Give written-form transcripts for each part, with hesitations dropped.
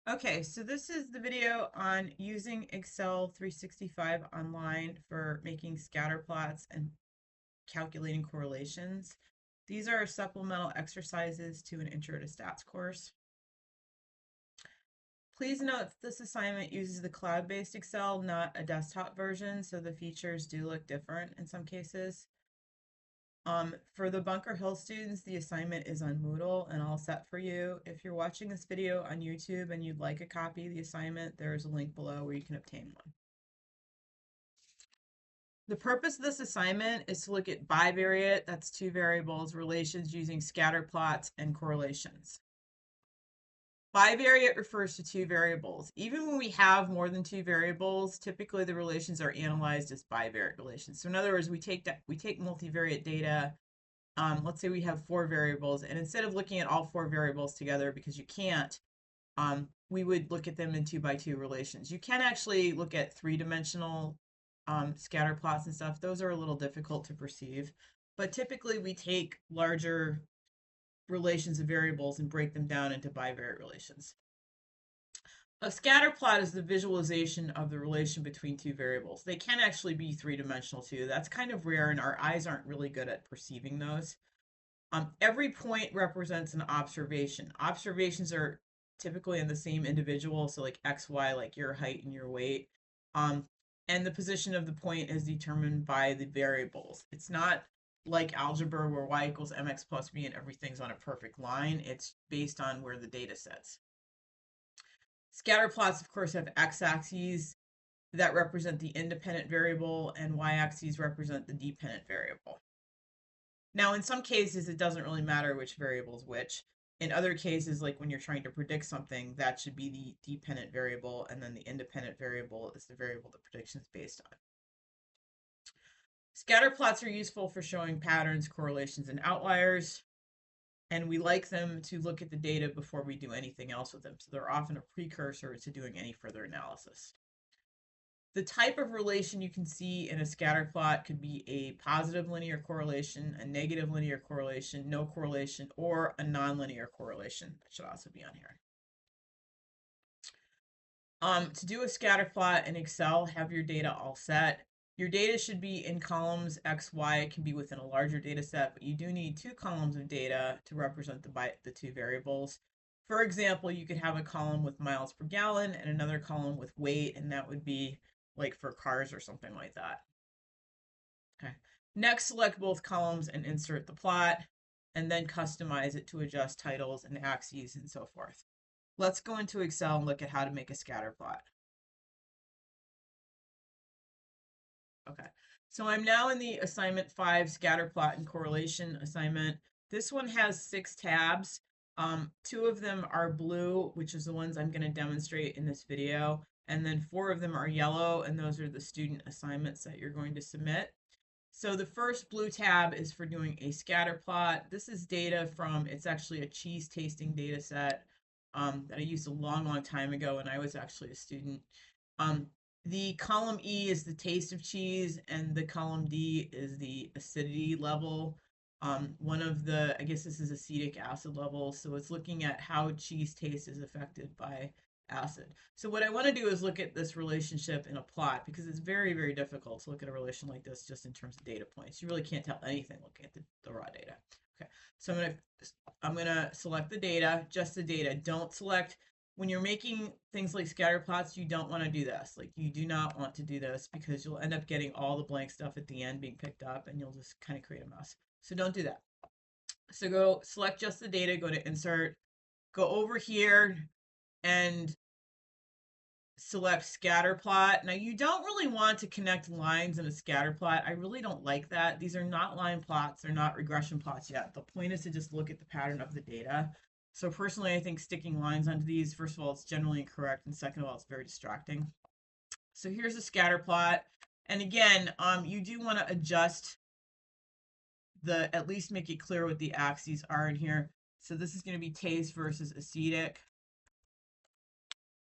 Okay, so this is the video on using Excel 365 online for making scatter plots and calculating correlations. These are supplemental exercises to an Intro to Stats course. Please note that this assignment uses the cloud-based Excel, not a desktop version, so the features do look different in some cases. For the Bunker Hill students, the assignment is on Moodle and all set for you. If you're watching this video on YouTube and you'd like a copy of the assignment, there is a link below where you can obtain one. The purpose of this assignment is to look at bivariate, that's two variables, relations using scatter plots and correlations. Bivariate refers to two variables. Even when we have more than two variables, typically the relations are analyzed as bivariate relations. So in other words, we take multivariate data. Let's say we have four variables, and instead of looking at all four variables together, because you can't, we would look at them in 2x2 relations. You can actually look at three-dimensional scatter plots and stuff. Those are a little difficult to perceive, but typically we take larger relations of variables and break them down into bivariate relations. A scatter plot is the visualization of the relation between two variables. They can actually be three-dimensional too. That's kind of rare, and our eyes aren't really good at perceiving those. Every point represents an observation. Observations are typically in the same individual, so like x, y, like your height and your weight. And the position of the point is determined by the variables. It's not like algebra where y equals mx plus b and everything's on a perfect line. It's based on where the data sets. Scatter plots, of course, have x-axes that represent the independent variable and y-axes represent the dependent variable. Now, in some cases, it doesn't really matter which variable is which. In other cases, like when you're trying to predict something, that should be the dependent variable, and then the independent variable is the variable the prediction is based on. Scatter plots are useful for showing patterns, correlations, and outliers, and we like them to look at the data before we do anything else with them. So they're often a precursor to doing any further analysis. The type of relation you can see in a scatter plot could be a positive linear correlation, a negative linear correlation, no correlation, or a nonlinear correlation. That should also be on here. To do a scatter plot in Excel, have your data all set. Your data should be in columns X, Y. It can be within a larger data set, but you do need two columns of data to represent the two variables. For example, you could have a column with miles per gallon and another column with weight, and that would be like for cars or something like that. Okay. Next, select both columns and insert the plot, and then customize it to adjust titles and axes and so forth. Let's go into Excel and look at how to make a scatter plot. Okay, so I'm now in the assignment 5 scatter plot and correlation assignment. This one has 6 tabs. 2 of them are blue, which is the ones I'm going to demonstrate in this video, and then 4 of them are yellow, and those are the student assignments that you're going to submit. So the first blue tab is for doing a scatter plot. This is data from, it's actually a cheese tasting data set that I used a long time ago when I was actually a student. The column E is the taste of cheese, and the column D is the acidity level. One of the, I guess this is acetic acid level, so it's looking at how cheese taste is affected by acid. So what I want to do is look at this relationship in a plot because it's very difficult to look at a relation like this just in terms of data points. You really can't tell anything looking at the raw data. Okay, so I'm gonna select the data, just the data. Don't select when you're making things like scatter plots. You don't want to do this. Like you do not want to do this because you'll end up getting all the blank stuff at the end being picked up, and you'll just kind of create a mess. So don't do that. So go select just the data. Go to insert. Go over here and select scatter plot. Now you don't really want to connect lines in a scatter plot. I really don't like that. These are not line plots. They're not regression plots yet. The point is to just look at the pattern of the data. So personally, I think sticking lines onto these, first of all, it's generally incorrect, and second of all, it's very distracting. So here's a scatter plot. And again, you do want to adjust at least make it clear what the axes are in here. So this is going to be taste versus acetic.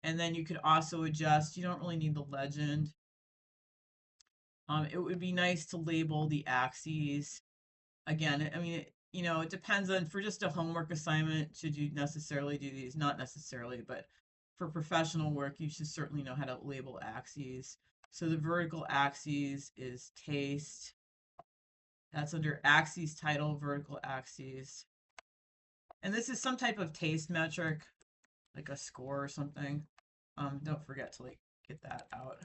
And then you could also adjust, you don't really need the legend. It would be nice to label the axes. Again, I mean, it depends on, for just a homework assignment, should you necessarily do these? Not necessarily, but for professional work, you should certainly know how to label axes. So the vertical axis is taste. That's under axes title, vertical axes. And this is some type of taste metric, like a score or something. Don't forget to like get that out.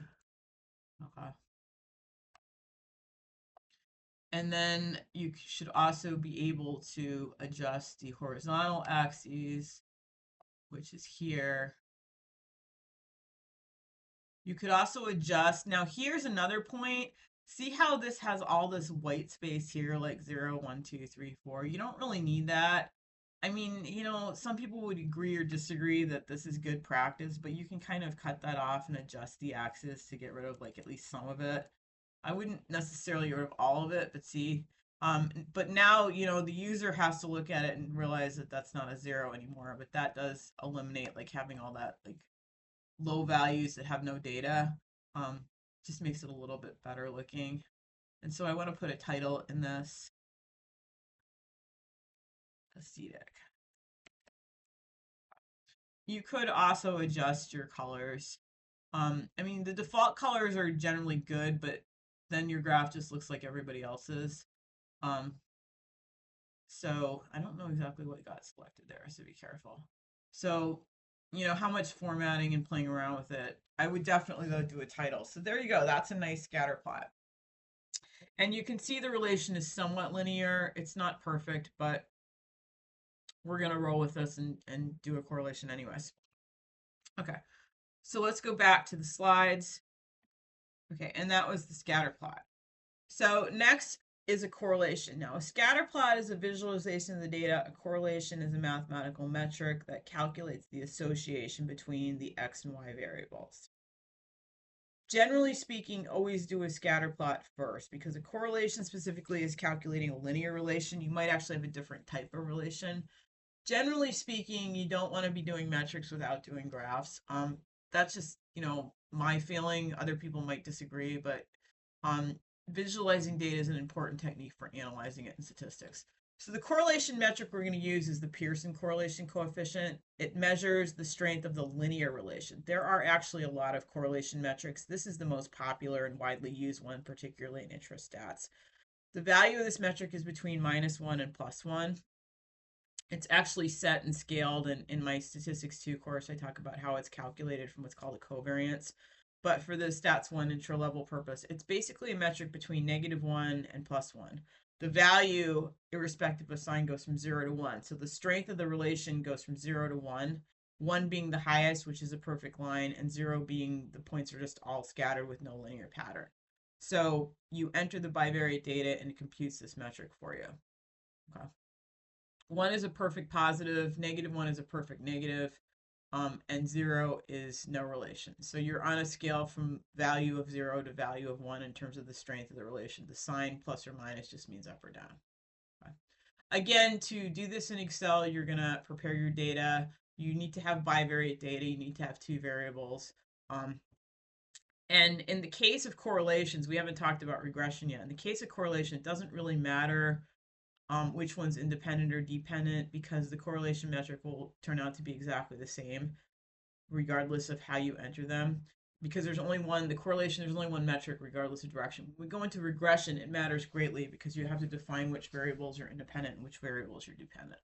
Okay. And then you should also be able to adjust the horizontal axes, which is here. You could also adjust. Now, here's another point. See how this has all this white space here, like 0, 1, 2, 3, 4. You don't really need that. I mean, some people would agree or disagree that this is good practice, but you can kind of cut that off and adjust the axis to get rid of like at least some of it. I wouldn't necessarily get rid of all of it, but see, but now, the user has to look at it and realize that that's not a 0 anymore, but that does eliminate like having all that like low values that have no data. Um, just makes it a little bit better looking. And so I want to put a title in this, aesthetic. You could also adjust your colors. I mean, the default colors are generally good, but then your graph just looks like everybody else's. So I don't know exactly what got selected there, so be careful. So, how much formatting and playing around with it. I would definitely, though, do a title. So there you go. That's a nice scatter plot. And you can see the relation is somewhat linear. It's not perfect, but we're going to roll with this and do a correlation anyways. Okay, so let's go back to the slides. Okay, and that was the scatter plot. So next is a correlation. Now, a scatter plot is a visualization of the data. A correlation is a mathematical metric that calculates the association between the x and y variables. Generally speaking, always do a scatter plot first because a correlation specifically is calculating a linear relation. You might actually have a different type of relation. Generally speaking, you don't want to be doing metrics without doing graphs. That's just, my feeling. Other people might disagree, but visualizing data is an important technique for analyzing it in statistics. So the correlation metric we're going to use is the Pearson correlation coefficient. It measures the strength of the linear relation. There are actually a lot of correlation metrics. This is the most popular and widely used one, particularly in interest stats. The value of this metric is between -1 and +1. It's actually set and scaled, and in my statistics 2 course I talk about how it's calculated from what's called a covariance. But for the stats 1 intro level purpose, it's basically a metric between -1 and +1. The value, irrespective of sign, goes from 0 to 1. So the strength of the relation goes from 0 to 1, 1 being the highest, which is a perfect line, and 0 being the points are just all scattered with no linear pattern. So you enter the bivariate data and it computes this metric for you. Okay. 1 is a perfect positive, -1 is a perfect negative, and 0 is no relation. So you're on a scale from value of 0 to value of 1 in terms of the strength of the relation. The sign plus or minus just means up or down. Okay. Again, to do this in Excel, you're going to prepare your data. You need to have bivariate data. You need to have 2 variables. And in the case of correlations, we haven't talked about regression yet. In the case of correlation, it doesn't really matter which one's independent or dependent because the correlation metric will turn out to be exactly the same regardless of how you enter them, because there's only one, the correlation, there's only one metric regardless of direction. When we go into regression, it matters greatly because you have to define which variables are independent and which variables are dependent.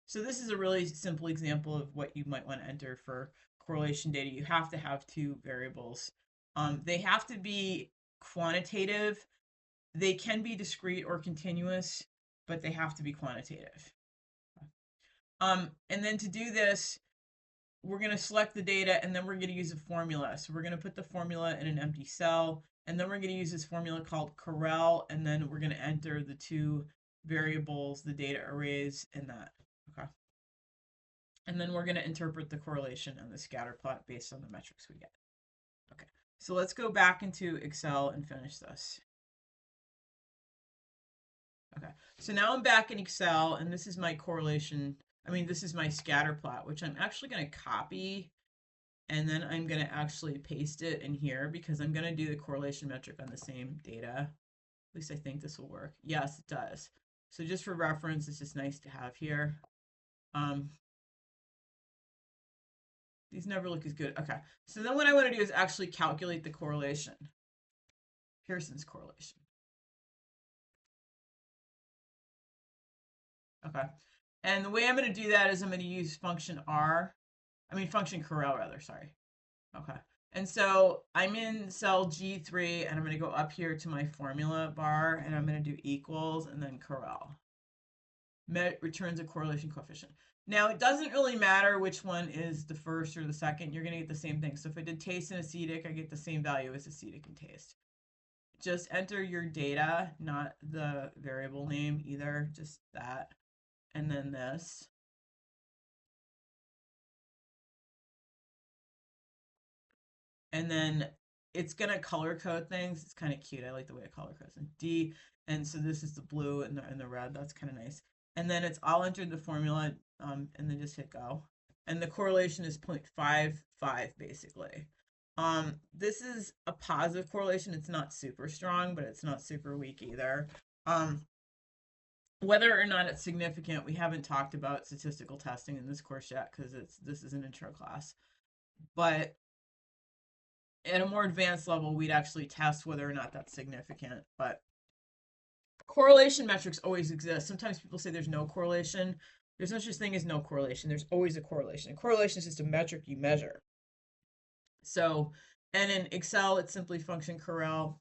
So this is a really simple example of what you might want to enter for correlation data. You have to have 2 variables. They have to be quantitative. They can be discrete or continuous, but they have to be quantitative. And then to do this, we're going to select the data and then we're going to use a formula. So we're going to put the formula in an empty cell, and then we're going to use this formula called Correl, and then we're going to enter the 2 variables, the data arrays, in that. Okay. And then we're going to interpret the correlation and the scatter plot based on the metrics we get. Okay. So let's go back into Excel and finish this. Okay, so now I'm back in Excel, and this is my correlation. I mean, this is my scatter plot, which I'm actually going to copy, and then I'm going to actually paste it in here because I'm going to do the correlation metric on the same data. At least I think this will work. Yes, it does. So just for reference, it's just nice to have here. These never look as good. Okay. So then what I want to do is actually calculate the correlation. Pearson's correlation. Okay. And the way I'm going to do that is I'm going to use function function Corel rather, sorry. Okay. And so I'm in cell G3 and I'm going to go up here to my formula bar and I'm going to do equals and then Corel. Returns a correlation coefficient. Now it doesn't really matter which one is the first or the second, you're going to get the same thing. So if I did taste and acetic, I get the same value as acetic and taste. Just enter your data, not the variable name either, just that. And then this. And then it's going to color code things. It's kind of cute. I like the way it color codes. And D, and so this is the blue and the red. That's kind of nice. And then it's all entered the formula, and then just hit go. And the correlation is 0.55 basically. This is a positive correlation. It's not super strong, but it's not super weak either. Whether or not it's significant, we haven't talked about statistical testing in this course yet because this is an intro class. But at a more advanced level, we'd actually test whether or not that's significant. But correlation metrics always exist. Sometimes people say there's no correlation. There's no such thing as no correlation. There's always a correlation. And correlation is just a metric you measure. So, and in Excel, it's simply function Corel,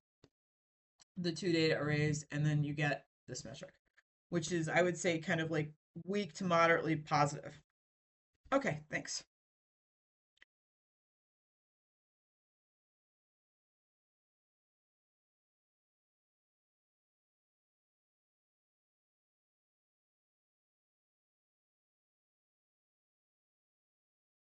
the two data arrays, and then you get this metric, which is, I would say, kind of like weak to moderately positive. Okay, thanks.